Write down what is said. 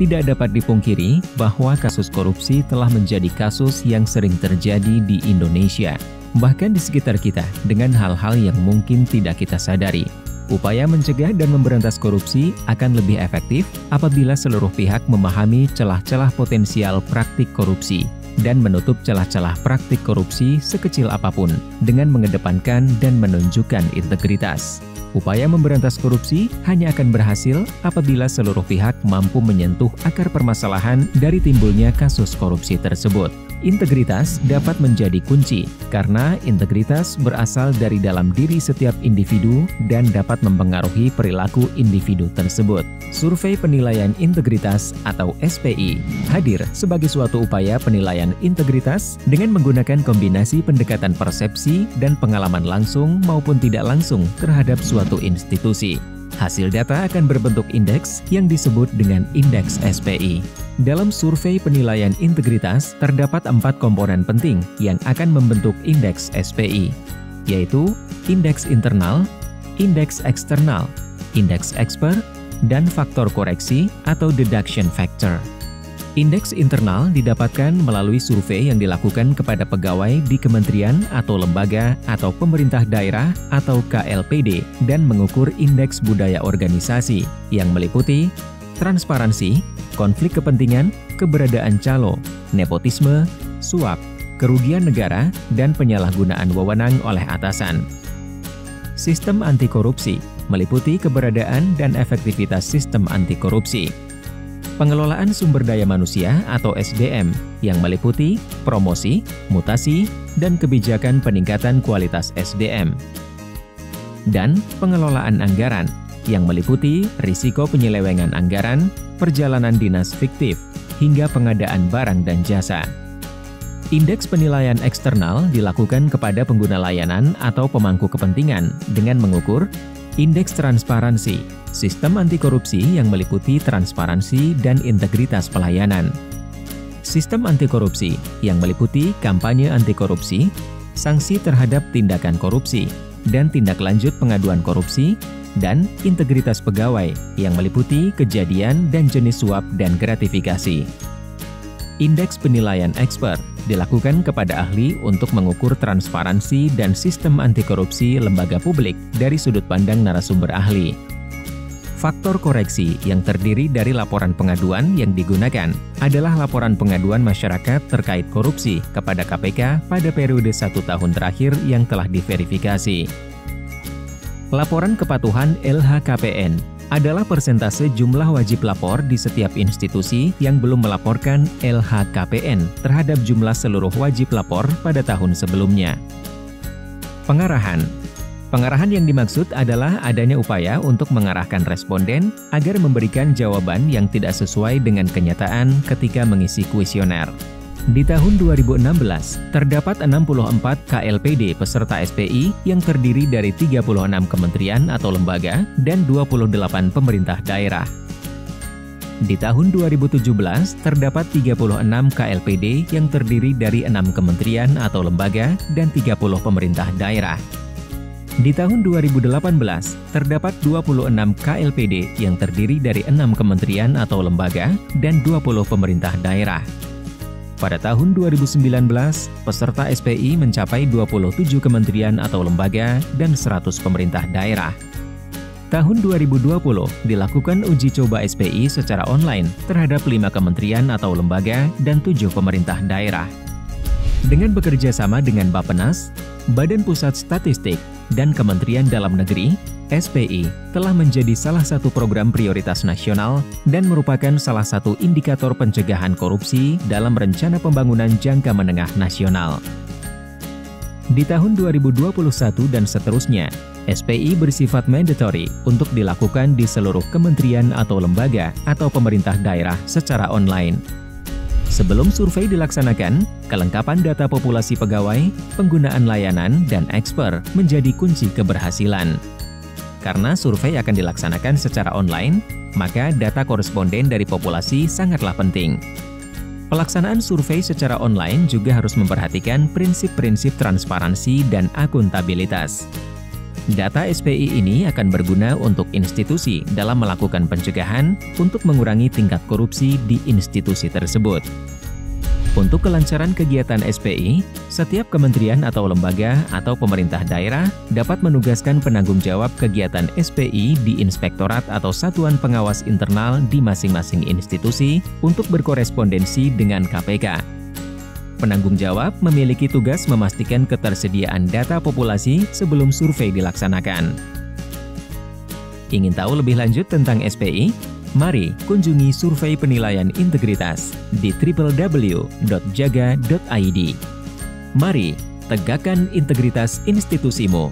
Tidak dapat dipungkiri bahwa kasus korupsi telah menjadi kasus yang sering terjadi di Indonesia, bahkan di sekitar kita dengan hal-hal yang mungkin tidak kita sadari. Upaya mencegah dan memberantas korupsi akan lebih efektif apabila seluruh pihak memahami celah-celah potensial praktik korupsi dan menutup celah-celah praktik korupsi sekecil apapun dengan mengedepankan dan menunjukkan integritas. Upaya memberantas korupsi hanya akan berhasil apabila seluruh pihak mampu menyentuh akar permasalahan dari timbulnya kasus korupsi tersebut. Integritas dapat menjadi kunci, karena integritas berasal dari dalam diri setiap individu dan dapat mempengaruhi perilaku individu tersebut. Survei Penilaian Integritas atau SPI hadir sebagai suatu upaya penilaian integritas dengan menggunakan kombinasi pendekatan persepsi dan pengalaman langsung maupun tidak langsung terhadap suatu institusi. Hasil data akan berbentuk indeks yang disebut dengan indeks SPI. Dalam survei penilaian integritas, terdapat 4 komponen penting yang akan membentuk indeks SPI, yaitu indeks internal, indeks eksternal, indeks expert, dan faktor koreksi atau deduction factor. Indeks internal didapatkan melalui survei yang dilakukan kepada pegawai di kementerian atau lembaga atau pemerintah daerah atau KLPD dan mengukur indeks budaya organisasi yang meliputi transparansi, konflik kepentingan, keberadaan calo, nepotisme, suap, kerugian negara, dan penyalahgunaan wewenang oleh atasan. Sistem anti korupsi meliputi keberadaan dan efektivitas sistem anti korupsi. Pengelolaan sumber daya manusia atau SDM yang meliputi promosi, mutasi, dan kebijakan peningkatan kualitas SDM. Dan pengelolaan anggaran yang meliputi risiko penyelewengan anggaran, perjalanan dinas fiktif, hingga pengadaan barang dan jasa. Indeks penilaian eksternal dilakukan kepada pengguna layanan atau pemangku kepentingan dengan mengukur indeks transparansi, sistem anti korupsi yang meliputi transparansi dan integritas pelayanan. Sistem anti korupsi yang meliputi kampanye anti korupsi, sanksi terhadap tindakan korupsi, dan tindak lanjut pengaduan korupsi, dan integritas pegawai yang meliputi kejadian dan jenis suap dan gratifikasi. Indeks penilaian expert dilakukan kepada ahli untuk mengukur transparansi dan sistem anti korupsi lembaga publik dari sudut pandang narasumber ahli. Faktor koreksi yang terdiri dari laporan pengaduan yang digunakan adalah laporan pengaduan masyarakat terkait korupsi kepada KPK pada periode 1 tahun terakhir yang telah diverifikasi. Laporan kepatuhan LHKPN adalah persentase jumlah wajib lapor di setiap institusi yang belum melaporkan LHKPN terhadap jumlah seluruh wajib lapor pada tahun sebelumnya. Pengarahan. Pengarahan yang dimaksud adalah adanya upaya untuk mengarahkan responden agar memberikan jawaban yang tidak sesuai dengan kenyataan ketika mengisi kuesioner. Di tahun 2016, terdapat 64 KLPD peserta SPI yang terdiri dari 36 kementerian atau lembaga dan 28 pemerintah daerah. Di tahun 2017, terdapat 36 KLPD yang terdiri dari 6 kementerian atau lembaga dan 30 pemerintah daerah. Di tahun 2018, terdapat 26 KLPD yang terdiri dari 6 kementerian atau lembaga dan 20 pemerintah daerah. Pada tahun 2019, peserta SPI mencapai 27 kementerian atau lembaga dan 100 pemerintah daerah. Tahun 2020 dilakukan uji coba SPI secara online terhadap 5 kementerian atau lembaga dan 7 pemerintah daerah. Dengan bekerja sama dengan Bappenas, Badan Pusat Statistik, dan Kementerian Dalam Negeri, SPI telah menjadi salah satu program prioritas nasional dan merupakan salah satu indikator pencegahan korupsi dalam rencana pembangunan jangka menengah nasional. Di tahun 2021 dan seterusnya, SPI bersifat mandatory untuk dilakukan di seluruh kementerian atau lembaga atau pemerintah daerah secara online. Sebelum survei dilaksanakan, kelengkapan data populasi pegawai, penggunaan layanan, dan eksper menjadi kunci keberhasilan. Karena survei akan dilaksanakan secara online, maka data koresponden dari populasi sangatlah penting. Pelaksanaan survei secara online juga harus memperhatikan prinsip-prinsip transparansi dan akuntabilitas. Data SPI ini akan berguna untuk institusi dalam melakukan pencegahan untuk mengurangi tingkat korupsi di institusi tersebut. Untuk kelancaran kegiatan SPI, setiap kementerian atau lembaga atau pemerintah daerah dapat menugaskan penanggung jawab kegiatan SPI di inspektorat atau satuan pengawas internal di masing-masing institusi untuk berkorespondensi dengan KPK. Penanggung jawab memiliki tugas memastikan ketersediaan data populasi sebelum survei dilaksanakan. Ingin tahu lebih lanjut tentang SPI? Mari kunjungi survei penilaian integritas di www.jaga.id. Mari tegakkan integritas institusimu.